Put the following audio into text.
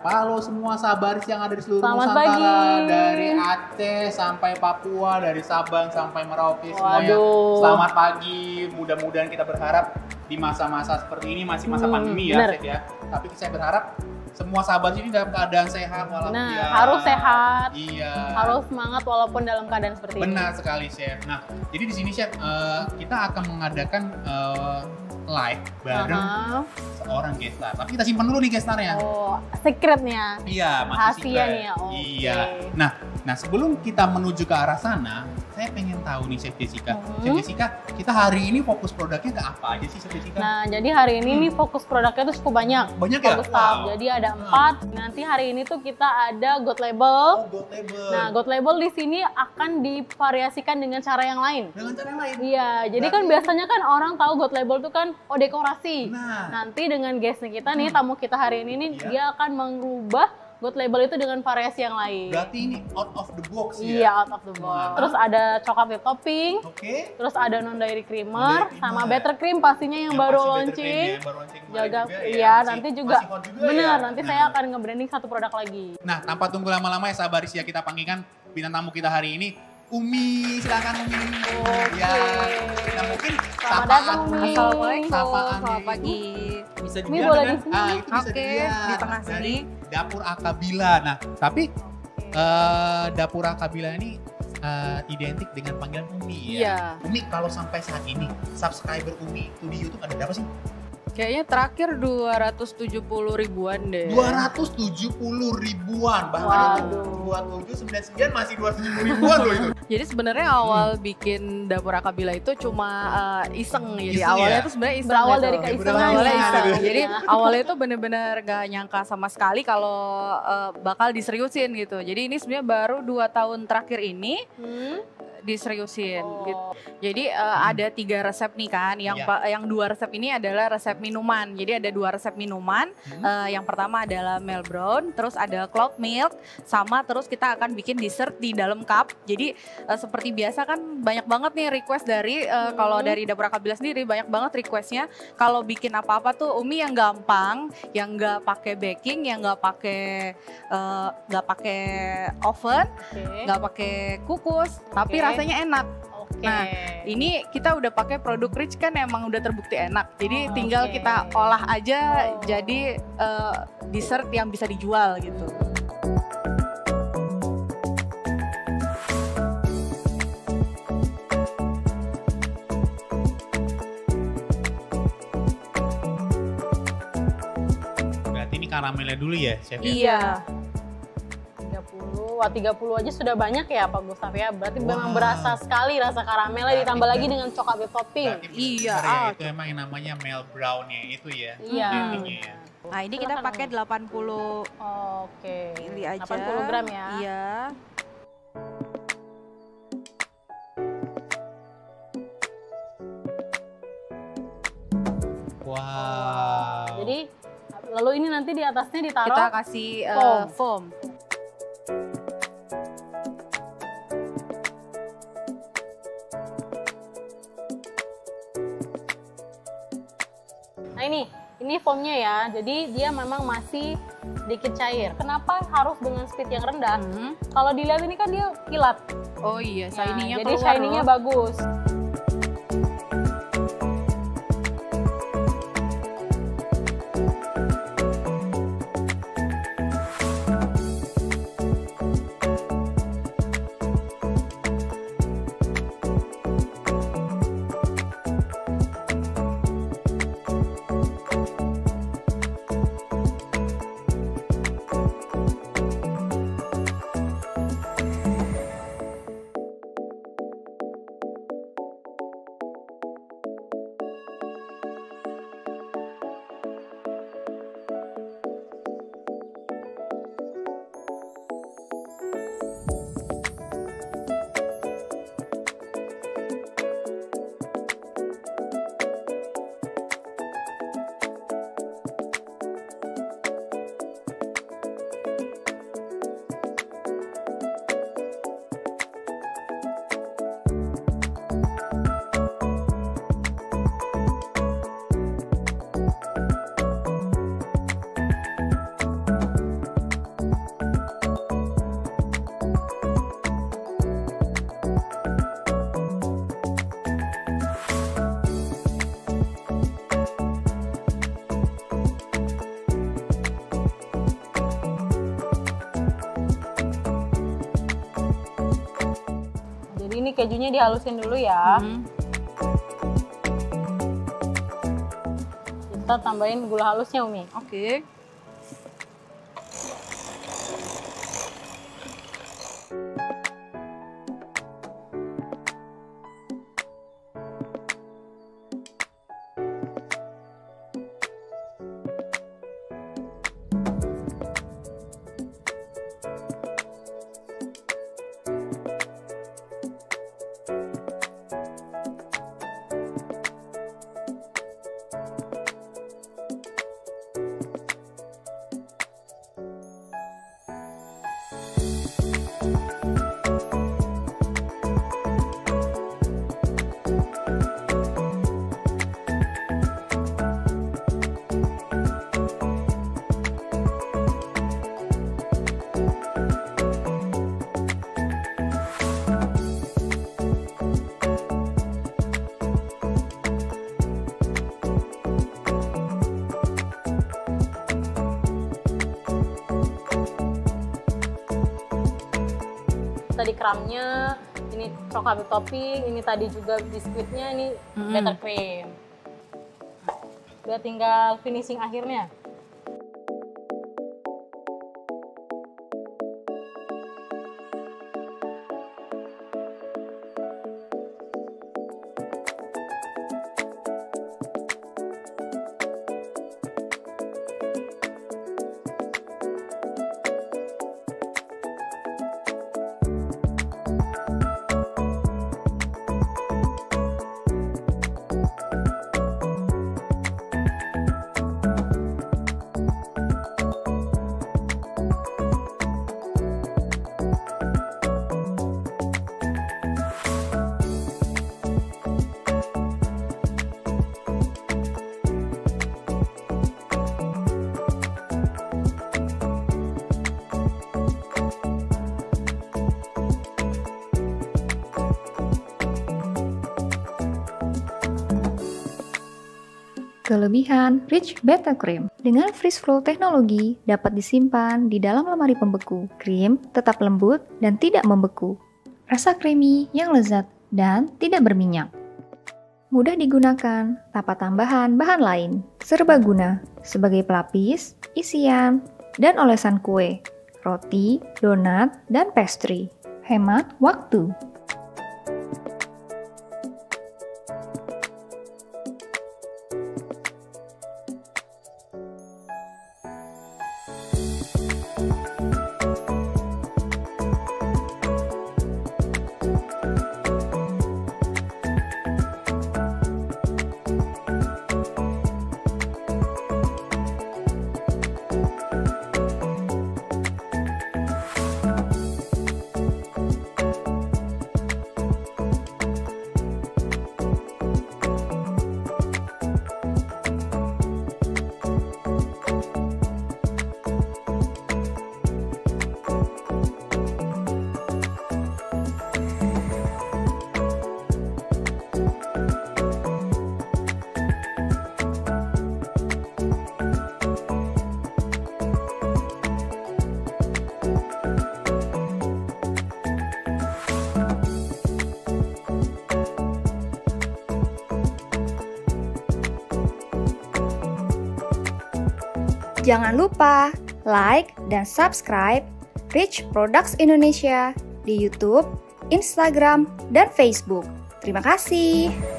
Halo semua sabaris yang ada di seluruh Selamat Nusantara, pagi. dari Aceh sampai Papua, dari Sabang sampai Merauke, semuanya. Waduh. Selamat pagi. Mudah-mudahan kita berharap di masa-masa seperti ini, masih masa pandemi ya, bener. Chef ya. Tapi saya berharap semua sahabat ini dalam keadaan sehat walaupun Nah, ya. harus sehat. Iya. Harus semangat walaupun dalam keadaan seperti ini. Benar sekali, Chef. Nah, jadi di sini Chef, kita akan mengadakan live bareng seorang guest star. Tapi kita simpan dulu nih guest starnya. Oh, secretnya. Iya, masih Rahasia secret. nih ya. Oke. Iya. Nah, sebelum kita menuju ke arah sana, saya pengen tahu nih Chef Jessica. Chef Jessica, kita hari ini fokus produknya ke apa aja sih Chef Jessica? Nah, jadi hari ini nih fokus produknya tuh cukup banyak. Banyak ya? Gustaf. Wow. Jadi ada 4. Nanti hari ini tuh kita ada gold label. Oh, gold label. Nah, gold label di sini akan divariasikan dengan cara yang lain. Dengan cara yang lain? Iya, jadi kan biasanya kan orang tahu gold label tuh kan dekorasi. Nah. Nanti dengan guestnya kita nih, tamu kita hari ini nih, Iya. dia akan mengubah gold label itu dengan variasi yang lain. Berarti ini out of the box ya? Iya, out of the box. Wah. Terus ada coklat whipped topping, Oke. terus ada non dairy creamer, Non-dairy sama creamer. buttercream pastinya yang baru pasti launching. buttercream ya, baru launching kemarin Jaga, juga iya Masih- nanti juga, masih hot juga bener. ya? Nanti Nah. saya akan nge-branding satu produk lagi. Nah, tanpa tunggu lama-lama ya sabaris ya, kita panggilkan bintang tamu kita hari ini, Umi. Silakan Umi. Oke. Ya. Nah, mungkin Selamat datang, Umi. Assalamualaikum, Sapaannya selamat itu pagi. bisa Umi dilihat boleh kan? di sini. Ah, itu bisa Oke, dilihat. di tengah Dari sini. Dapur Akabila. Nah, tapi Dapur Akabila ini identik dengan panggilan Umi ya. Iya. Umi, kalau sampai saat ini subscriber Umi itu di YouTube ada berapa sih? Kayaknya terakhir 270 ribuan deh. 270 ribuan. Bahkan Waduh. 2799 masih 270 ribuan loh itu. Jadi sebenarnya awal bikin Dapur Akabila itu cuma iseng. Jadi Iseng awalnya ya? itu sebenarnya iseng. Berawal gitu. dari keisengan Awalnya ya. iseng. Jadi Iya. awalnya itu bener-bener gak nyangka sama sekali kalau bakal diseriusin gitu. Jadi ini sebenarnya baru 2 tahun terakhir ini diseriusin gitu. Jadi ada 3 resep nih kan. Yang 2 resep ini adalah resep minuman. Jadi ada 2 resep minuman. Yang pertama adalah mel brown, terus ada cloud milk, sama terus kita akan bikin dessert di dalam cup. Jadi seperti biasa kan banyak banget nih request dari kalau dari Dapur Akabila sendiri banyak banget requestnya kalau bikin apa-apa tuh Umi yang gampang, yang nggak pakai baking, yang nggak pakai oven, nggak pakai kukus, tapi rasanya enak. Oke. Nah, ini kita udah pakai produk rich kan emang udah terbukti enak. Jadi tinggal kita olah aja jadi dessert yang bisa dijual gitu. Berarti ini karamelnya dulu ya, Chef ya? Iya. 30, wah 30 aja sudah banyak ya Pak Gustaf ya. Berarti memang berasa sekali rasa karamelnya, ditambah lagi dengan coklat whipped topping. Berarti Iya, bener ya, itu emang yang namanya mel brown-nya itu ya. Iya. identiknya ya. Nah, ini kita Silakan, pakai Umi. 80 Oke. mili aja. 80 gram ya. Iya. Wow. Jadi lalu ini nanti di atasnya ditaruh Kita kasih foam. Nah ini foamnya ya. Jadi dia memang masih sedikit cair. Kenapa harus dengan speed yang rendah? Kalau dilihat ini kan dia kilat. Oh iya, Nah, shiny-nya jadi keluar shiny-nya loh. bagus. Jadi ini kejunya dihalusin dulu ya. Kita tambahin gula halusnya, Umi. Oke. Tadi crumbnya, ini coklat topping, ini tadi juga biskuitnya, ini buttercream. Udah tinggal finishing akhirnya. Kelebihan Rich Buttercream. Dengan freeze flow teknologi dapat disimpan di dalam lemari pembeku. Krim tetap lembut dan tidak membeku. Rasa creamy yang lezat dan tidak berminyak. Mudah digunakan tanpa tambahan bahan lain. Serbaguna sebagai pelapis, isian, dan olesan kue, roti, donat, dan pastry. Hemat waktu. Jangan lupa like dan subscribe Rich Products Indonesia di YouTube, Instagram, dan Facebook. Terima kasih.